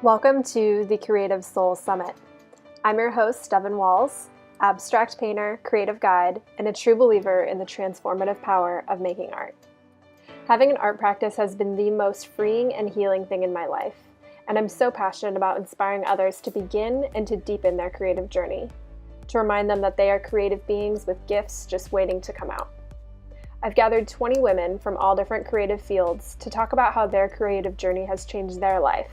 Welcome to the Creative Soul Summit. I'm your host, Devin Walls, abstract painter, creative guide, and a true believer in the transformative power of making art. Having an art practice has been the most freeing and healing thing in my life, and I'm so passionate about inspiring others to begin and to deepen their creative journey, to remind them that they are creative beings with gifts just waiting to come out. I've gathered 20 women from all different creative fields to talk about how their creative journey has changed their life,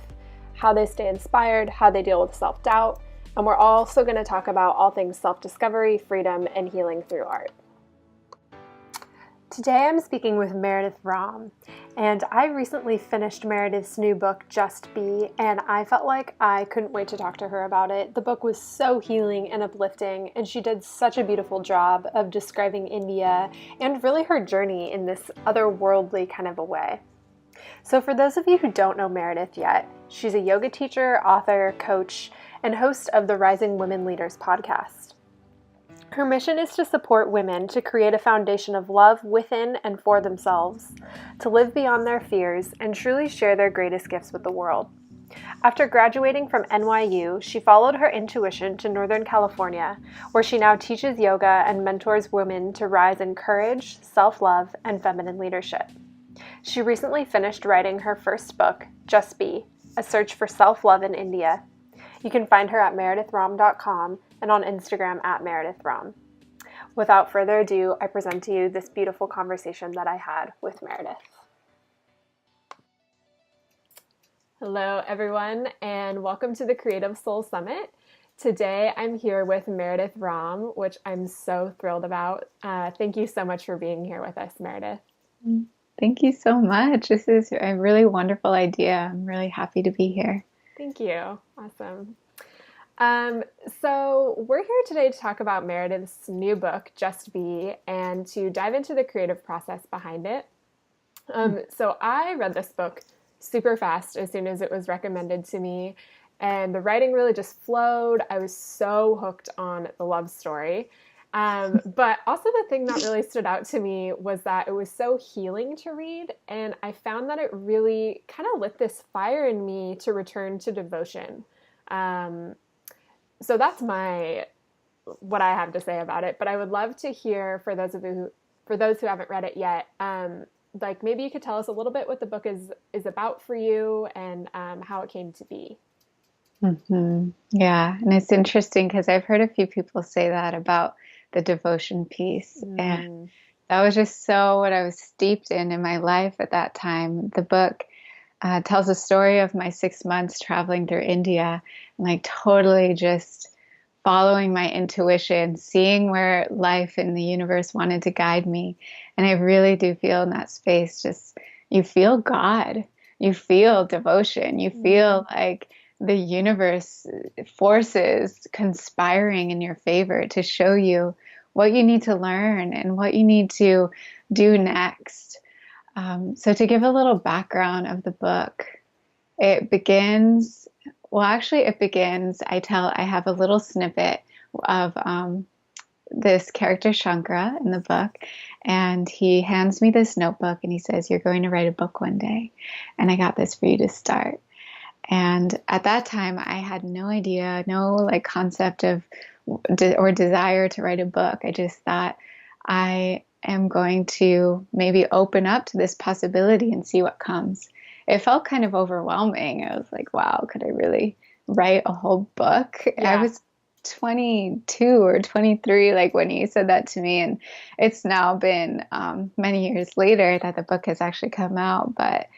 how they stay inspired, how they deal with self-doubt, and we're also going to talk about all things self-discovery, freedom, and healing through art. Today I'm speaking with Meredith Rahm, and I recently finished Meredith's new book, Just Be, and I felt like I couldn't wait to talk to her about it. The book was so healing and uplifting, and she did such a beautiful job of describing India and really her journey in this otherworldly kind of a way. So for those of you who don't know Meredith yet, she's a yoga teacher, author, coach, and host of the Rising Women Leaders podcast. Her mission is to support women to create a foundation of love within and for themselves, to live beyond their fears, and truly share their greatest gifts with the world. After graduating from NYU, she followed her intuition to Northern California, where she now teaches yoga and mentors women to rise in courage, self-love, and feminine leadership. She recently finished writing her first book, Just Be, A Search for Self-Love in India. You can find her at meredithrahm.com and on Instagram at meredithrahm. Without further ado, I present to you this beautiful conversation that I had with Meredith. Hello, everyone, and welcome to the Creative Soul Summit. Today, I'm here with Meredith Rahm, which I'm so thrilled about. Thank you so much for being here with us, Meredith. Thank you so much. This is a really wonderful idea. I'm really happy to be here. Thank you. Awesome. So we're here today to talk about Meredith's new book, Just Be, and to dive into the creative process behind it. So I read this book super fast as soon as it was recommended to me, and the writing really just flowed. I was so hooked on the love story. But also the thing that really stood out to me was that it was so healing to read, and I found that it really kind of lit this fire in me to return to devotion. So that's what I have to say about it, but I would love to hear for those who haven't read it yet, like maybe you could tell us a little bit what the book is about for you and how it came to be. Mm-hmm. Yeah, and it's interesting because I've heard a few people say that about the devotion piece. And that was just so what I was steeped in my life at that time. The book tells a story of my 6 months traveling through India and like totally just following my intuition, seeing where life in the universe wanted to guide me. And I really do feel in that space, just you feel God, you feel devotion, you feel like the universe forces conspiring in your favor to show you what you need to learn and what you need to do next. So to give a little background of the book, I have a little snippet of this character Shankara in the book, and he hands me this notebook and he says, "You're going to write a book one day, and I got this for you to start." And at that time, I had no idea, no like concept of or desire to write a book. I just thought I am going to maybe open up to this possibility and see what comes. It felt kind of overwhelming. I was like, wow, could I really write a whole book? Yeah. I was 22 or 23, like when he said that to me. And it's now been many years later that the book has actually come out. But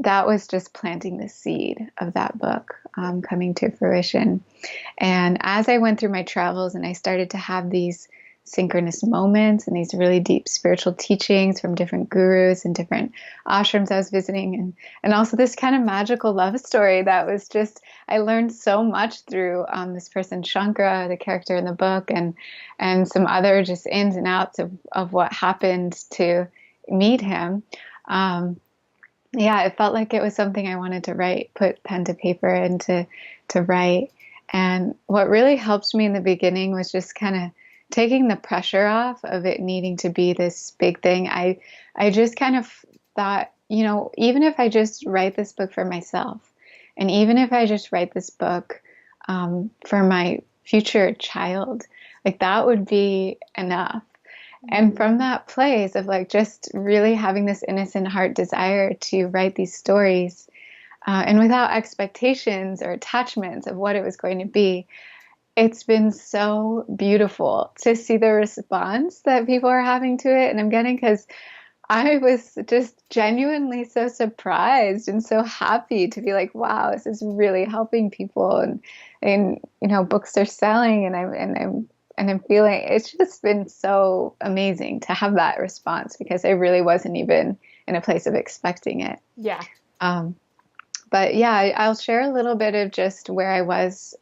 that was just planting the seed of that book coming to fruition. And as I went through my travels and I started to have these synchronous moments and these really deep spiritual teachings from different gurus and different ashrams I was visiting, and also this kind of magical love story that was just, I learned so much through this person Shankara, the character in the book, and some other just ins and outs of what happened to meet him. Yeah, it felt like it was something I wanted to write, put pen to paper and to write. And what really helped me in the beginning was just kind of taking the pressure off of it needing to be this big thing. I just kind of thought, even if I just write this book for myself And even if I just write this book for my future child, like that would be enough. And from that place of like just really having this innocent heart desire to write these stories, and without expectations or attachments of what it was going to be, it's been so beautiful to see the response that people are having to it. And I'm getting, because I was just genuinely so surprised and so happy to be like, wow, this is really helping people, and books are selling, and I'm feeling it's just been so amazing to have that response, because I really wasn't even in a place of expecting it. Yeah. But yeah, I'll share a little bit of just where I was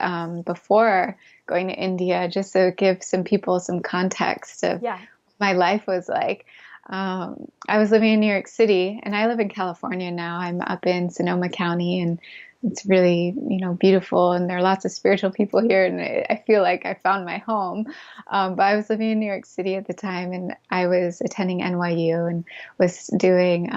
before going to India, just to give some people some context of Yeah. my life was like. I was living in New York City, and I live in California now. I'm up in Sonoma County, and it's really, beautiful, and there are lots of spiritual people here, and I feel like I found my home. But I was living in New York City at the time, and I was attending NYU and was doing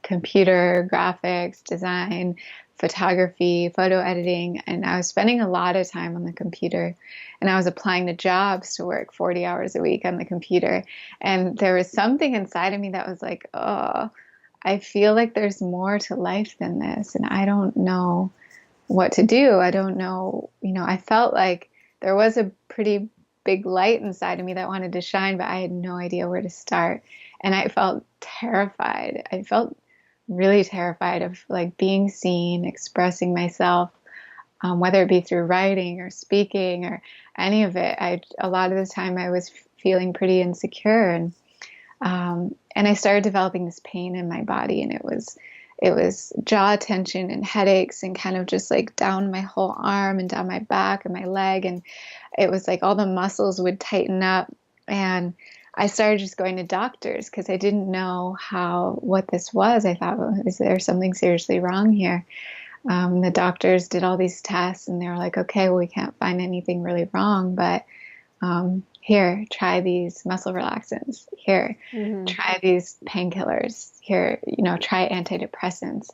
computer graphics, design, photography, photo editing, and I was spending a lot of time on the computer, and I was applying to jobs to work 40 hours a week on the computer. And there was something inside of me that was like, oh, I feel like there's more to life than this, and I don't know what to do. I don't know, I felt like there was a pretty big light inside of me that wanted to shine, but I had no idea where to start. And I felt terrified. I felt really terrified of like being seen, expressing myself, whether it be through writing or speaking or any of it. A lot of the time I was feeling pretty insecure, and I started developing this pain in my body, and it was jaw tension and headaches, and kind of just like down my whole arm and down my back and my leg, and it was like all the muscles would tighten up. And I started just going to doctors because I didn't know what this was. I thought, well, is there something seriously wrong here? The doctors did all these tests, and they were like, okay, well, we can't find anything really wrong, but here, try these muscle relaxants. Here, try these painkillers. Here, try antidepressants.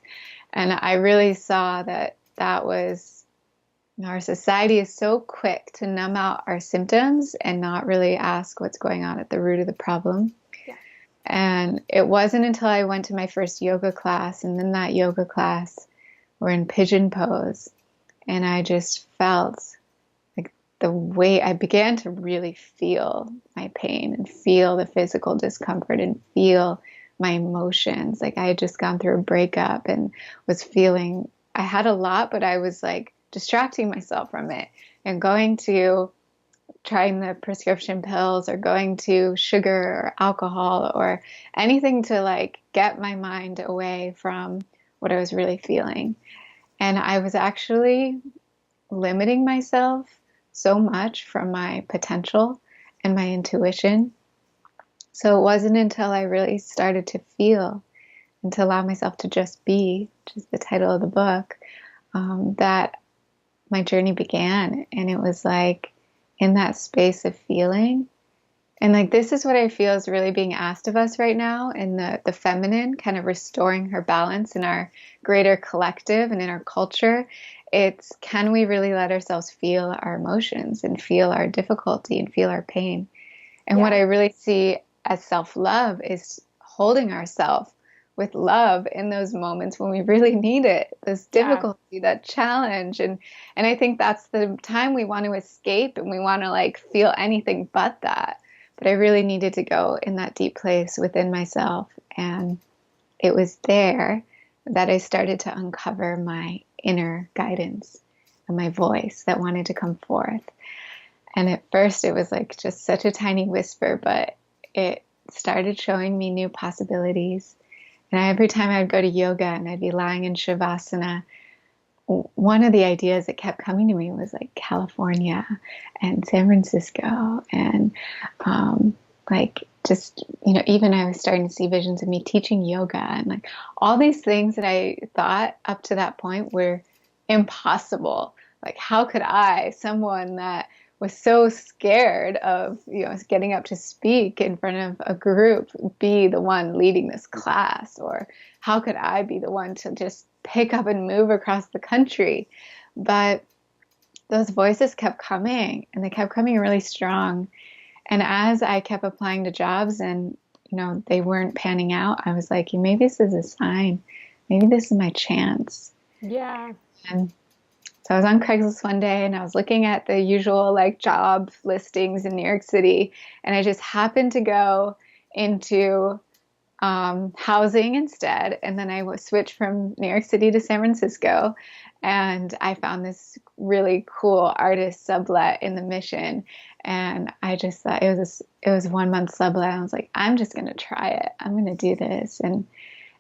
And I really saw that was, our society is so quick to numb out our symptoms and not really ask what's going on at the root of the problem. Yeah. And it wasn't until I went to my first yoga class, and in that yoga class, we're in pigeon pose, and I just felt like the way I began to really feel my pain and feel the physical discomfort and feel my emotions. Like I had just gone through a breakup and was feeling, I had a lot, but I was like distracting myself from it and trying the prescription pills or going to sugar or alcohol or anything to like get my mind away from what I was really feeling. And I was actually limiting myself so much from my potential and my intuition. So it wasn't until I really started to feel and to allow myself to just be, which is the title of the book, that my journey began. And it was like in that space of feeling. And like, this is what I feel is really being asked of us right now in the feminine, kind of restoring her balance in our greater collective and in our culture. It's, can we really let ourselves feel our emotions and feel our difficulty and feel our pain? And what I really see as self-love is holding ourselves with love in those moments when we really need it, this difficulty, that challenge. And I think that's the time we want to escape, and we want to like feel anything but that. But I really needed to go in that deep place within myself. And it was there that I started to uncover my inner guidance and my voice that wanted to come forth. And at first it was like just such a tiny whisper, but it started showing me new possibilities. And every time I'd go to yoga and I'd be lying in Shavasana, one of the ideas that kept coming to me was like California and San Francisco, and like just, even I was starting to see visions of me teaching yoga, and like all these things that I thought up to that point were impossible. Like, how could I, someone that was so scared of, getting up to speak in front of a group, be the one leading this class? Or how could I be the one to just pick up and move across the country. But those voices kept coming, and they kept coming really strong. And as I kept applying to jobs and, they weren't panning out, I was like, maybe this is a sign. Maybe this is my chance. Yeah. And so I was on Craigslist one day and I was looking at the usual like job listings in New York City. And I just happened to go into housing instead. And then I switched from New York City to San Francisco. And I found this really cool artist sublet in the Mission. And I just thought it was 1 month sublet. I was like, I'm just going to try it. I'm going to do this. And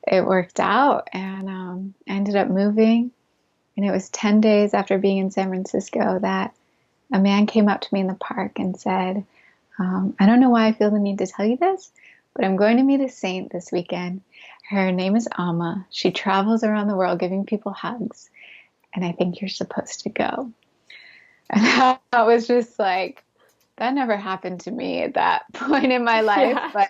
it worked out. And I ended up moving. And it was 10 days after being in San Francisco that a man came up to me in the park and said, I don't know why I feel the need to tell you this, but I'm going to meet a saint this weekend. Her name is Alma. She travels around the world giving people hugs. And I think you're supposed to go. And I was just like, that never happened to me at that point in my life. Yeah. But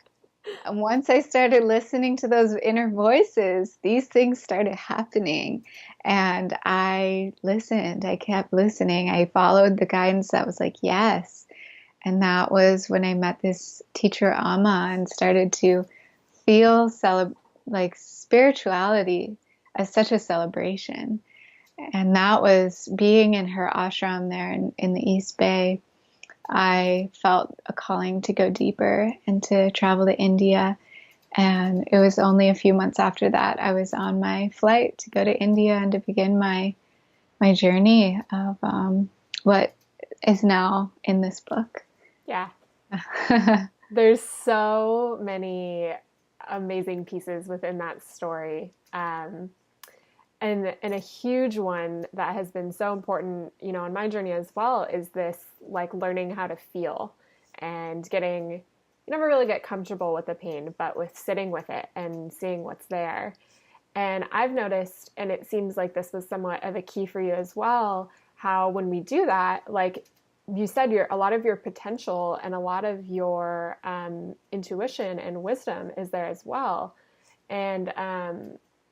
once I started listening to those inner voices, these things started happening. And I listened. I kept listening. I followed the guidance that was like, yes. And that was when I met this teacher, Amma, and started to feel like spirituality as such a celebration. And that was being in her ashram there in the East Bay. I felt a calling to go deeper and to travel to India. And it was only a few months after that I was on my flight to go to India and to begin my journey of what is now in this book. Yeah. There's so many amazing pieces within that story. And a huge one that has been so important, on my journey as well, is this like learning how to feel and you never really get comfortable with the pain, but with sitting with it and seeing what's there. And I've noticed, and it seems like this was somewhat of a key for you as well, how when we do that, like you said, a lot of your potential and a lot of your intuition and wisdom is there as well. And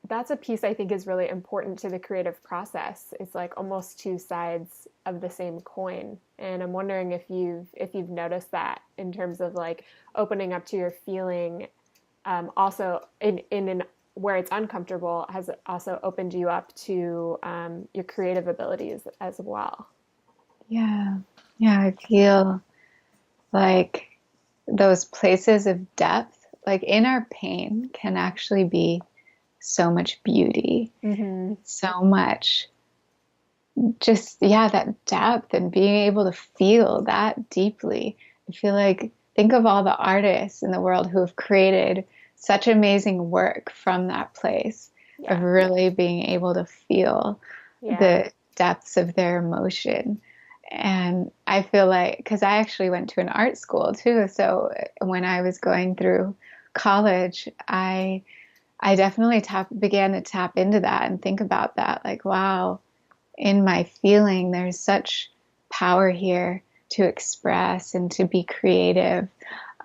that's a piece I think is really important to the creative process. It's like almost two sides of the same coin. And I'm wondering if you've noticed that in terms of like opening up to your feeling, also in where it's uncomfortable has also opened you up to your creative abilities as well. Yeah. Yeah, I feel like those places of depth, like in our pain, can actually be so much beauty, so much just, that depth and being able to feel that deeply. I feel like, think of all the artists in the world who have created such amazing work from that place of really being able to feel the depths of their emotion. And I feel like, because I actually went to an art school too, so when I was going through college, I definitely began to tap into that and think about that. Like, wow, in my feeling, there's such power here to express and to be creative.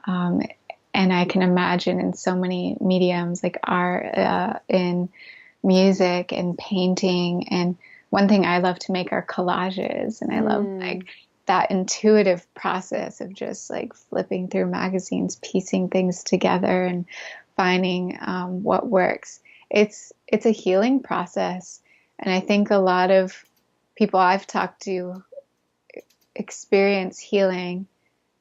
And I can imagine in so many mediums like art, in music and painting. And one thing I love to make are collages. And I love like that intuitive process of just like flipping through magazines, piecing things together and finding what works. It's a healing process. And I think a lot of people I've talked to experience healing,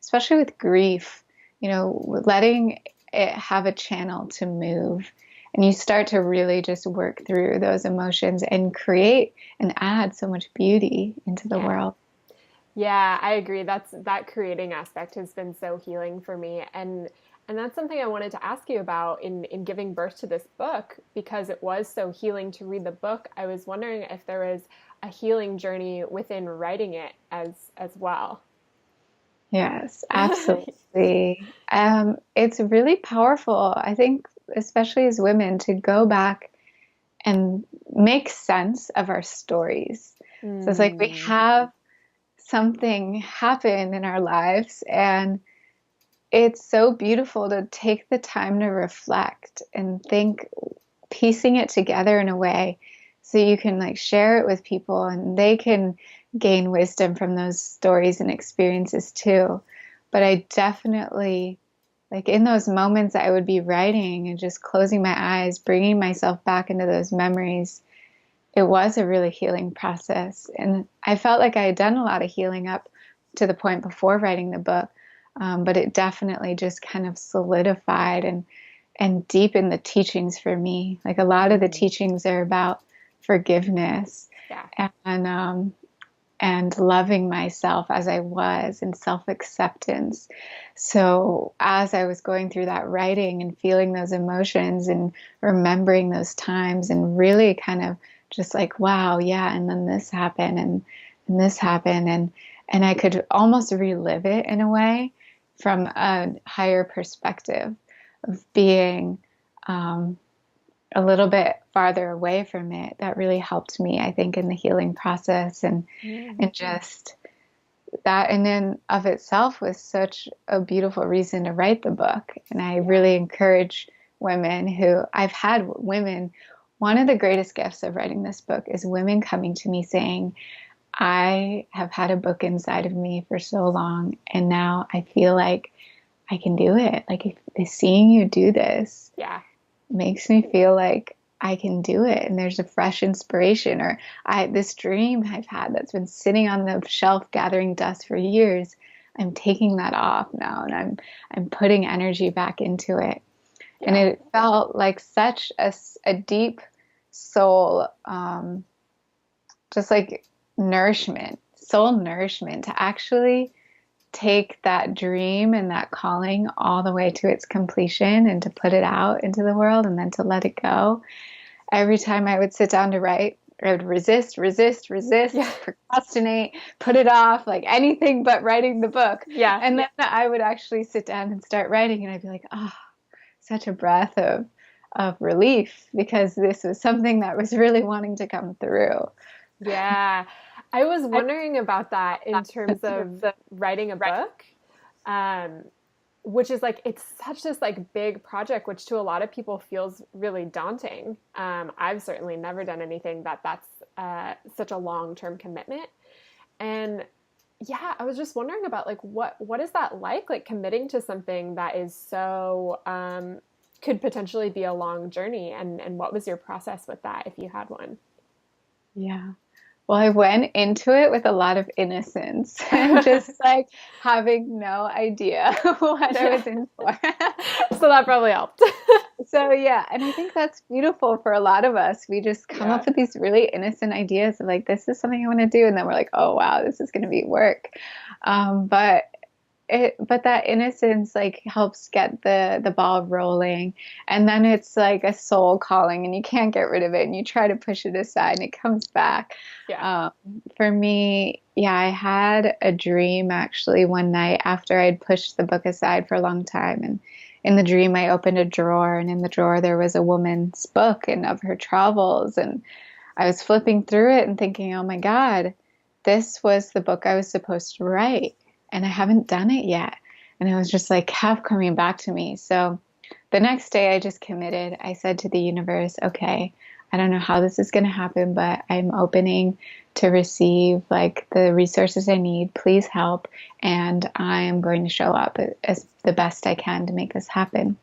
especially with grief, letting it have a channel to move. And you start to really just work through those emotions and create and add so much beauty into the world. Yeah, I agree. That creating aspect has been so healing for me. And that's something I wanted to ask you about in giving birth to this book, because it was so healing to read the book. I was wondering if there was a healing journey within writing it as well. Yes, absolutely. It's really powerful, I think, especially as women, to go back and make sense of our stories. So it's like we have something happen in our lives, and it's so beautiful to take the time to reflect and think, piecing it together in a way so you can like share it with people and they can gain wisdom from those stories and experiences too. But I definitely, like in those moments I would be writing and just closing my eyes, bringing myself back into those memories. It was a really healing process. And I felt like I had done a lot of healing up to the point before writing the book. But it definitely just kind of solidified and deepened the teachings for me. Like a lot of the teachings are about forgiveness and loving myself as I was and self-acceptance. So as I was going through that writing and feeling those emotions and remembering those times and really kind of just like, wow, yeah, and then this happened and this happened and I could almost relive it in a way from a higher perspective of being a little bit farther away from it. That really helped me, I think, in the healing process and just that in and of itself was such a beautiful reason to write the book. And I really encourage women who I've had women, one of the greatest gifts of writing this book is women coming to me saying, I have had a book inside of me for so long, and now I feel like I can do it. Like seeing you do this makes me feel like I can do it. And there's a fresh inspiration, or this dream I've had that's been sitting on the shelf gathering dust for years. I'm taking that off now, and I'm putting energy back into it. Yeah. And it felt like such a deep soul, just like soul nourishment to actually take that dream and that calling all the way to its completion and to put it out into the world and then to let it go. Every time I would sit down to write, I would resist, procrastinate, put it off, like anything but writing the book. Yeah. And then I would actually sit down and start writing, and I'd be like, oh, such a breath of relief, because this was something that was really wanting to come through. Yeah. I was wondering about that in terms of writing a book, which is like, it's such this like big project, which to a lot of people feels really daunting. I've certainly never done anything that's such a long-term commitment. And yeah, I was just wondering about like, what is that like committing to something that is so, could potentially be a long journey. And what was your process with that, if you had one? Yeah. Well, I went into it with a lot of innocence and just like having no idea what I was in for. So that probably helped. So yeah, and I think that's beautiful for a lot of us. We just come up with these really innocent ideas of like, this is something I want to do. And then we're like, oh, wow, this is going to be work. But that innocence like helps get the ball rolling, and then it's like a soul calling and you can't get rid of it and you try to push it aside and it comes back. For me, I had a dream actually one night after I'd pushed the book aside for a long time, and in the dream I opened a drawer, and in the drawer there was a woman's book and of her travels, and I was flipping through it and thinking, oh my God, this was the book I was supposed to write. And I haven't done it yet. And it was just like kept coming back to me. So the next day I just committed. I said to the universe, okay, I don't know how this is going to happen, but I'm opening to receive like the resources I need. Please help. And I am going to show up as the best I can to make this happen.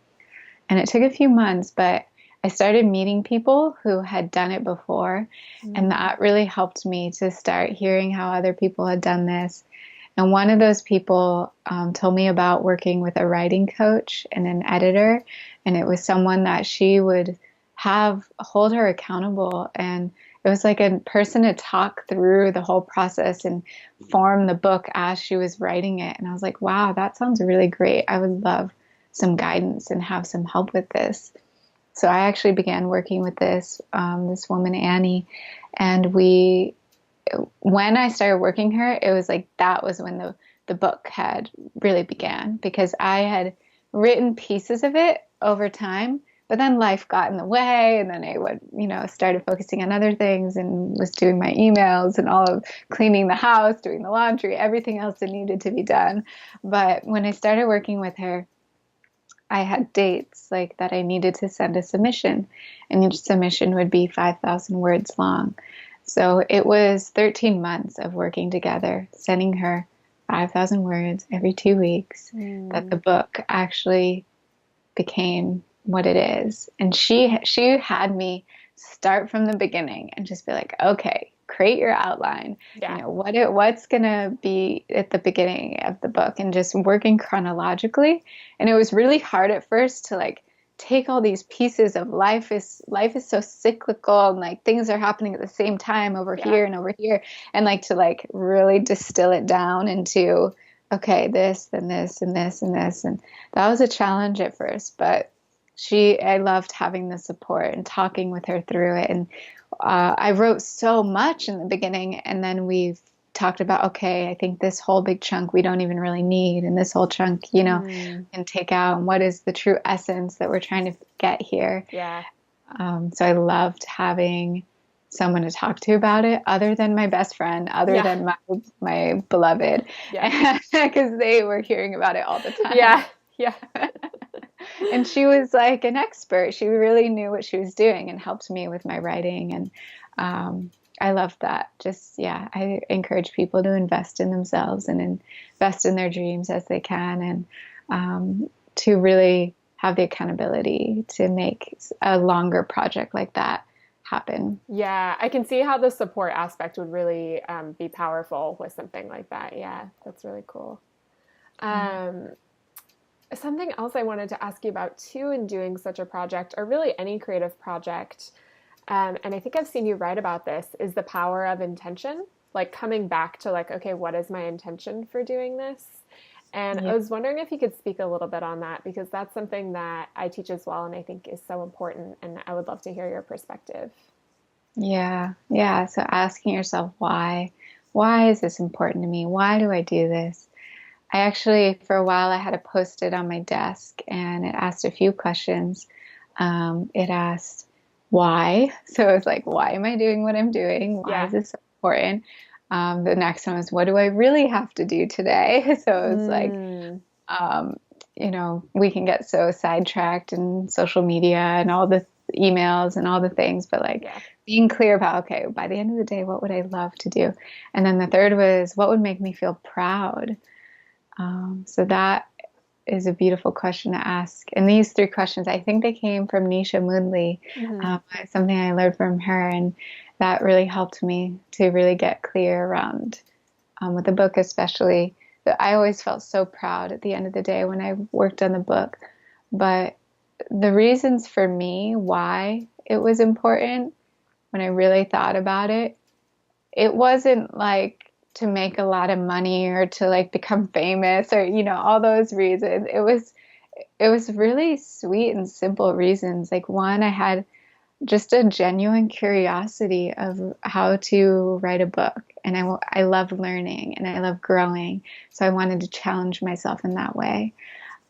And it took a few months, but I started meeting people who had done it before. And that really helped me to start hearing how other people had done this. And one of those people told me about working with a writing coach and an editor. And it was someone that she would hold her accountable. And it was like a person to talk through the whole process and form the book as she was writing it. And I was like, wow, that sounds really great. I would love some guidance and have some help with this. So I actually began working with this woman, Annie, and when I started working her, it was like that was when the book had really began, because I had written pieces of it over time, but then life got in the way, and then I would, started focusing on other things and was doing my emails and all of cleaning the house, doing the laundry, everything else that needed to be done. But when I started working with her, I had dates like that I needed to send a submission, and each submission would be 5,000 words long. So it was 13 months of working together, sending her 5,000 words every 2 weeks, that the book actually became what it is. And she had me start from the beginning and just be like, okay, create your outline. Yeah. What's gonna be at the beginning of the book, and just working chronologically. And it was really hard at first to like take all these pieces of life is so cyclical, and like things are happening at the same time over Yeah. here and over here, and like to like really distill it down into, okay, this, then this, and this, and this. And that was a challenge at first, but I loved having the support and talking with her through it. And I wrote so much in the beginning, and then we've talked about, okay, I think this whole big chunk we don't even really need, and this whole chunk, can take out, and what is the true essence that we're trying to get here. Yeah. So I loved having someone to talk to about it, other than my best friend, other than my beloved, because they were hearing about it all the time. Yeah. Yeah. And she was like an expert. She really knew what she was doing and helped me with my writing. And I loved that. I encourage people to invest in themselves and invest in their dreams as they can, and to really have the accountability to make a longer project like that happen. Yeah, I can see how the support aspect would really be powerful with something like that. Yeah, that's really cool. Something else I wanted to ask you about too in doing such a project, or really any creative project, and I think I've seen you write about this, is the power of intention, like coming back to like, okay, what is my intention for doing this? And I was wondering if you could speak a little bit on that, because that's something that I teach as well, and I think is so important, and I would love to hear your perspective. Yeah. Yeah. So asking yourself why. Why is this important to me? Why do I do this? I actually, for a while, I had a post-it on my desk, and it asked a few questions. It asked why. So it was like, why am I doing what I'm doing? Why is this so important? The next one was, what do I really have to do today? So it was like, we can get so sidetracked in social media and all the emails and all the things, but like being clear about, okay, by the end of the day, what would I love to do? And then the third was, what would make me feel proud? So that is a beautiful question to ask. And these three questions, I think they came from Nisha Moonley, something I learned from her. And that really helped me to really get clear around, with the book especially, that I always felt so proud at the end of the day when I worked on the book. But the reasons for me why it was important, when I really thought about it, it wasn't like to make a lot of money or to like become famous or, all those reasons. It was really sweet and simple reasons. Like, one, I had just a genuine curiosity of how to write a book. And I love learning and I love growing. So I wanted to challenge myself in that way.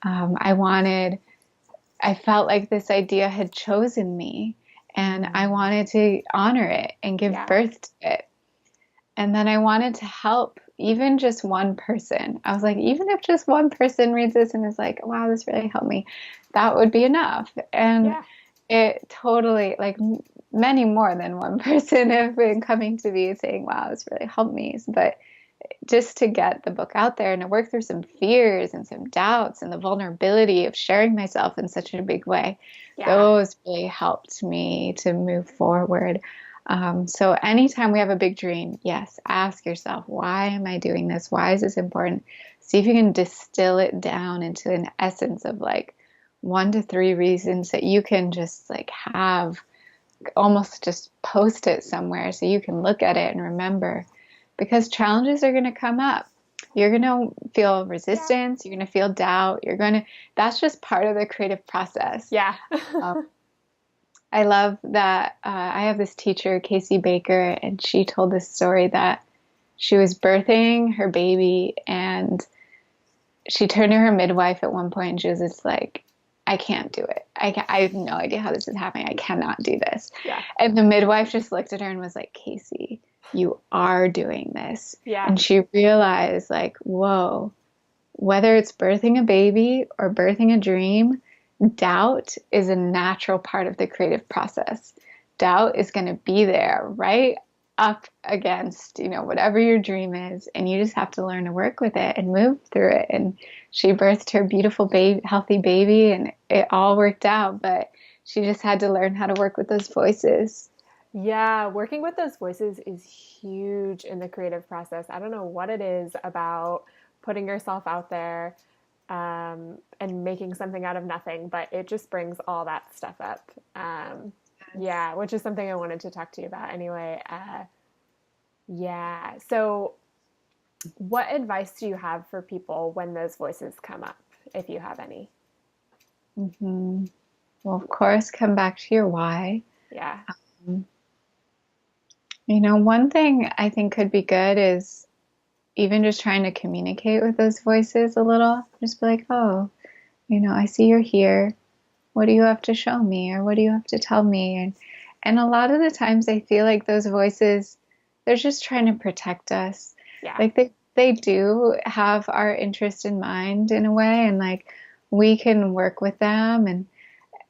I felt like this idea had chosen me, and I wanted to honor it and give birth to it. And then I wanted to help even just one person. I was like, even if just one person reads this and is like, wow, this really helped me, that would be enough. And it totally, like, many more than one person have been coming to me saying, wow, this really helped me. But just to get the book out there and to work through some fears and some doubts and the vulnerability of sharing myself in such a big way, those really helped me to move forward. So anytime we have a big dream, yes, ask yourself, why am I doing this? Why is this important? See if you can distill it down into an essence of like 1 to 3 reasons that you can just like have, almost just post it somewhere so you can look at it and remember. Because challenges are going to come up. You're going to feel resistance. You're going to feel doubt. That's just part of the creative process. Yeah. I love that I have this teacher, Casey Baker, and she told this story that she was birthing her baby, and she turned to her midwife at one point, and she was just like, I can't do it. I have no idea how this is happening. I cannot do this. Yeah. And the midwife just looked at her and was like, Casey, you are doing this. Yeah. And she realized, like, whoa, whether it's birthing a baby or birthing a dream, doubt is a natural part of the creative process. Doubt is going to be there right up against, whatever your dream is, and you just have to learn to work with it and move through it. And she birthed her beautiful baby, healthy baby, and it all worked out, but she just had to learn how to work with those voices. Yeah, working with those voices is huge in the creative process. I don't know what it is about putting yourself out there, and making something out of nothing, but it just brings all that stuff up. Yeah, which is something I wanted to talk to you about anyway. Yeah. So, what advice do you have for people when those voices come up, if you have any? Hmm. Well, of course, come back to your why. Yeah. Um, one thing I think could be good is even just trying to communicate with those voices a little. Just be like, oh, I see you're here. What do you have to show me? Or what do you have to tell me? And a lot of the times I feel like those voices, they're just trying to protect us. Yeah. Like they do have our interest in mind in a way, and like we can work with them,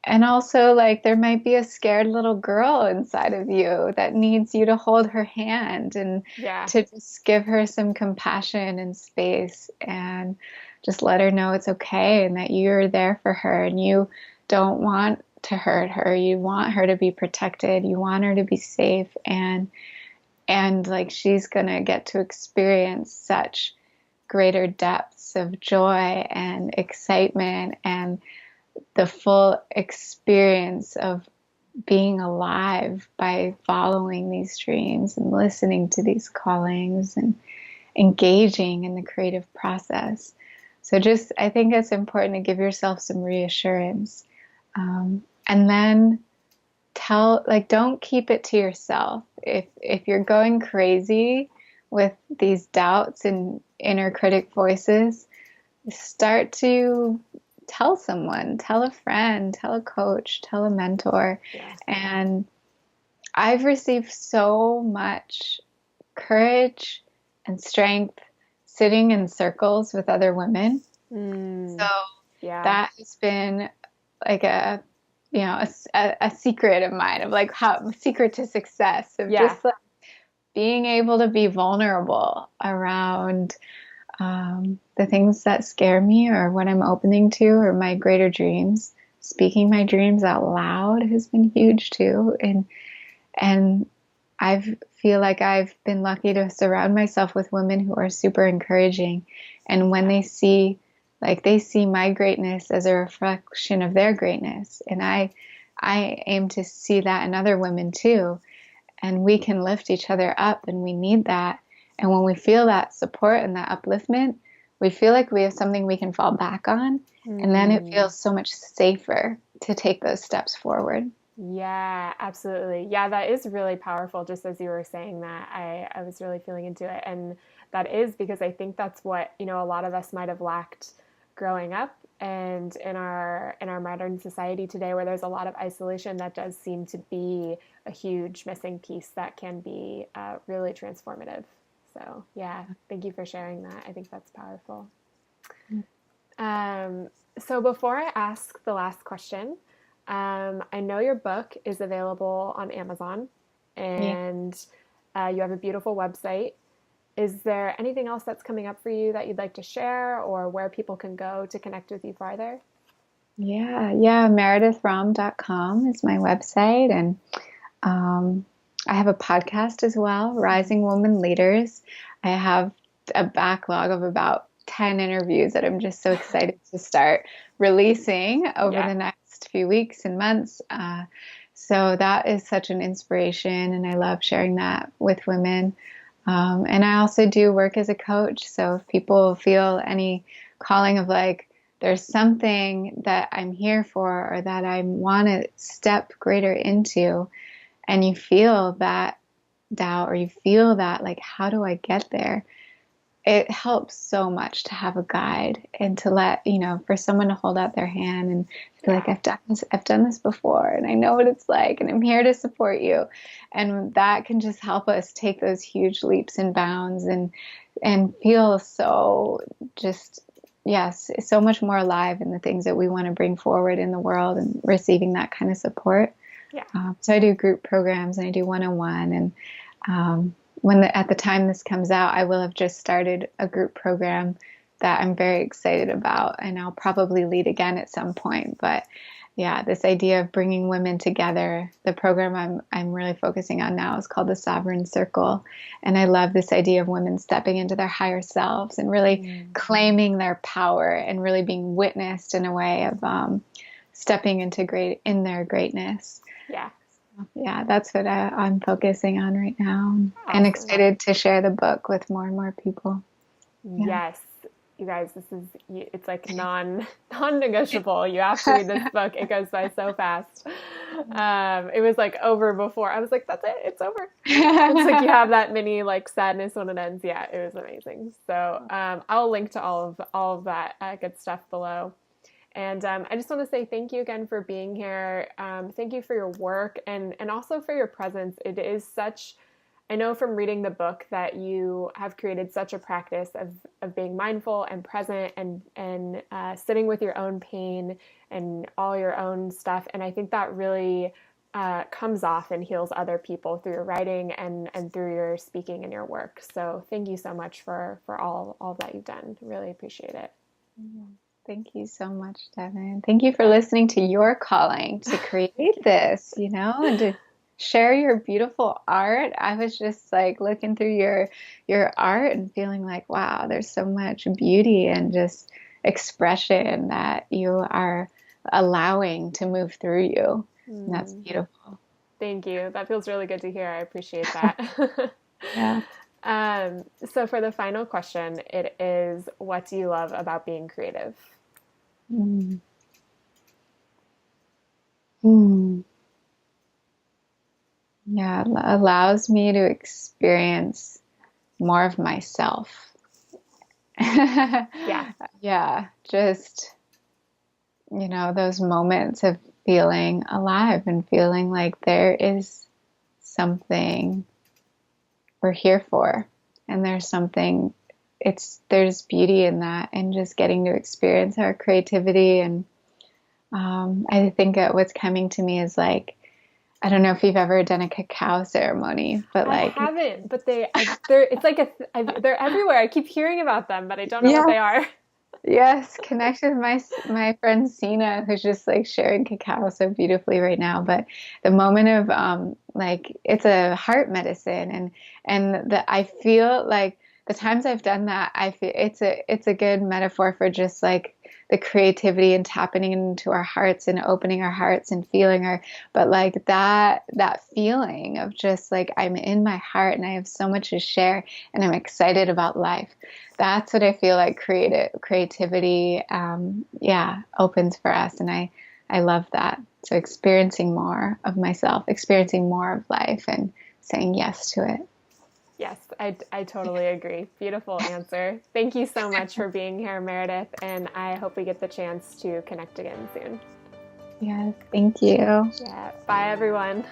and also, like, there might be a scared little girl inside of you that needs you to hold her hand and Yeah. to just give her some compassion and space and just let her know it's okay and that you're there for her and you don't want to hurt her. You want her to be protected. You want her to be safe, and like she's gonna get to experience such greater depths of joy and excitement and the full experience of being alive by following these dreams and listening to these callings and engaging in the creative process. So just, I think it's important to give yourself some reassurance. And then don't keep it to yourself. If you're going crazy with these doubts and inner critic voices, start to tell someone, tell a friend, tell a coach, tell a mentor. Yeah. And I've received so much courage and strength sitting in circles with other women. So Yeah. that has been like a secret of mine, of like how secret to success, of Yeah. just like being able to be vulnerable around the things that scare me or what I'm opening to or my greater dreams. Speaking my dreams out loud has been huge too. And I feel like I've been lucky to surround myself with women who are super encouraging. And when they see my greatness as a reflection of their greatness. And I aim to see that in other women too. And we can lift each other up, and we need that. And when we feel that support and that upliftment, we feel like we have something we can fall back on. And then it feels so much safer to take those steps forward. Yeah, absolutely. Yeah, that is really powerful. Just as you were saying that, I was really feeling into it. And that is because I think that's what, a lot of us might have lacked growing up, and in our modern society today, where there's a lot of isolation, that does seem to be a huge missing piece that can be really transformative. So yeah, thank you for sharing that. I think that's powerful. So before I ask the last question, I know your book is available on Amazon, Yeah. and you have a beautiful website. Is there anything else that's coming up for you that you'd like to share, or where people can go to connect with you farther? Yeah. meredithrom.com is my website. And I have a podcast as well, Rising Woman Leaders. I have a backlog of about 10 interviews that I'm just so excited to start releasing over the next few weeks and months. So that is such an inspiration, and I love sharing that with women. And I also do work as a coach. So if people feel any calling of like, there's something that I'm here for or that I want to step greater into, and you feel that doubt or you feel that, like, how do I get there? It helps so much to have a guide and to let, for someone to hold out their hand and be like, I've done this before and I know what it's like and I'm here to support you. And that can just help us take those huge leaps and bounds and feel so just, yes, so much more alive in the things that we want to bring forward in the world and receiving that kind of support. Yeah. So I do group programs and I do one-on-one. And at the time this comes out, I will have just started a group program that I'm very excited about, and I'll probably lead again at some point. But yeah, this idea of bringing women together, the program I'm really focusing on now is called the Sovereign Circle. And I love this idea of women stepping into their higher selves and really claiming their power and really being witnessed in a way of stepping into their greatness. Yeah. Yeah, that's what I'm focusing on right now, Awesome. and excited to share the book with more and more people. Yeah. Yes. You guys, it's like non-negotiable. You have to read this book. It goes by so fast. It was like over before. I was like, that's it. It's over. It's like you have that mini like sadness when it ends. Yeah, it was amazing. So I'll link to all of that good stuff below. And I just want to say thank you again for being here. Thank you for your work and also for your presence. It is I know from reading the book that you have created such a practice of being mindful and present and sitting with your own pain and all your own stuff. And I think that really comes off and heals other people through your writing and through your speaking and your work. So thank you so much for all that you've done. Really appreciate it. Thank you so much, Devin. Thank you for listening to your calling to create this, and to share your beautiful art. I was just like looking through your art and feeling like, wow, there's so much beauty and just expression that you are allowing to move through you. And that's beautiful. Thank you. That feels really good to hear. I appreciate that. Yeah. So for the final question, it is, what do you love about being creative? Yeah, it allows me to experience more of myself. Yeah. Yeah, just, those moments of feeling alive and feeling like there is something we're here for. And there's beauty in that, and just getting to experience our creativity. And I think what's coming to me is like, I don't know if you've ever done a cacao ceremony, but I haven't, but it's like they're everywhere. I keep hearing about them, but I don't know what they are. Yes, connect with my friend Sina, who's just like sharing cacao so beautifully right now. But the moment of like, it's a heart medicine, and I feel like the times I've done that, I feel it's a good metaphor for just like the creativity and tapping into our hearts and opening our hearts and but like that feeling of just like, I'm in my heart and I have so much to share and I'm excited about life. That's what I feel like creativity, opens for us. And I love that. So experiencing more of myself, experiencing more of life, and saying yes to it. Yes, I totally agree. Beautiful answer. Thank you so much for being here, Meredith, and I hope we get the chance to connect again soon. Yes, thank you. Yeah, bye everyone.